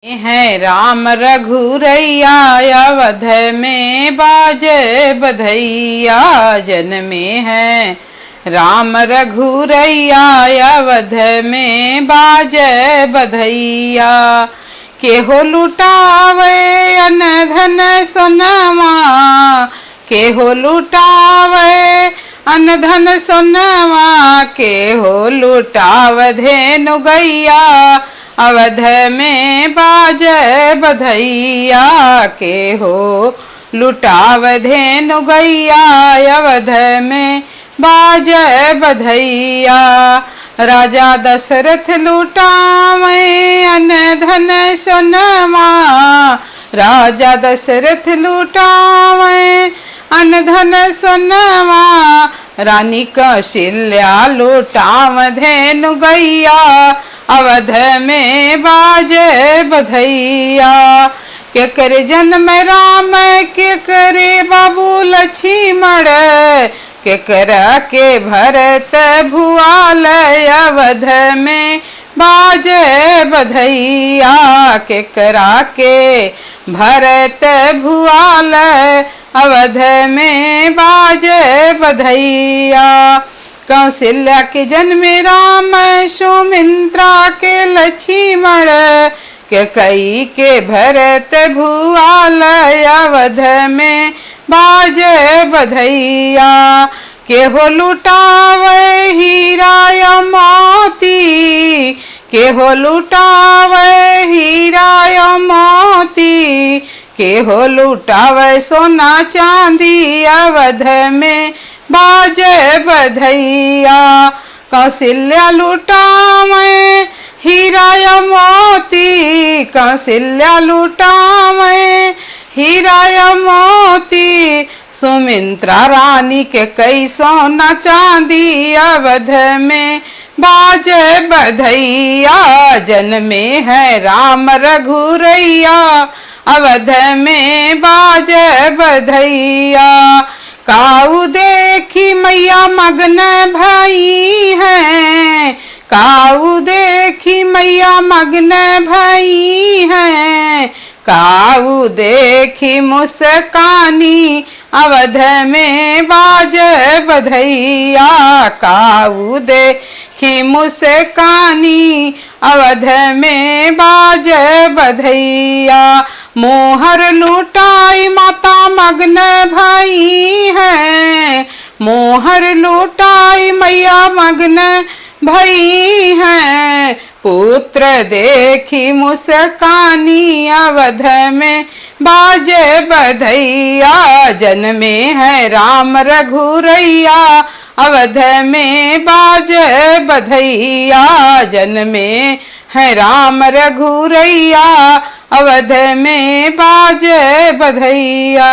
हैं राम रघुरैया अवध में बाजे बधैया जन्मे हैं राम रघुरैया अवध में बाजे बधैया केहो लुटावे अन धन सोनमा केहो लुटावे अन धन सोनमा केहो लुटाव धेनु गैया अवध में बाजे बधैया केहो लुटाव धेनु गैया अवध में बाजे बधैया राजा दशरथ लुटावे अन धन सोनमा राजा दशरथ लुटावे अन धन सोनमा रानी कौशल्या लुटाव धेनु गैया अवध में बाजे बधैया के करे जन्म राम के करे बाबू लक्ष्मण के करा के भरत भुआल अवध में बाजे बधैया के करा के भरत भुआल अवध में बाजे बधैया कौशल्या के जन्मे राम सुमित्रा के लक्ष्मण के कई के भरत भुआल अवध में बाजे बधैया केहो लुटावे हीरा मोती केहो लुटावे हीरा मोती केहो लुटावे सोना चांदी अवध में बाजे बधैया कौशल्या लुटावे हीरा मोती कौशल्या लुटावे हीरा मोती सुमित्रा रानी के कई सोना चांदी अवध में बाजे बधैया जन्मे है राम रघुरैया अवध में बाजे बधैया काऊ देखी मैया मग्न भई है काऊ देखी मैया मग्न भई है काऊ देखी मुस्कानी अवध में बाजे बधैया काऊ देखी मुस्कानी अवध में बाजे बधैया मोहर लुटाई माता मग्न भई है मोहर लुटाई मैया मग्न भई है पुत्र देखी मुस्कानी अवध में बाजे बधैया जन्मे है राम रघुरैया अवध में बाजे बधैया जन्मे है राम रघुरैया अवध में बाजे बधैया।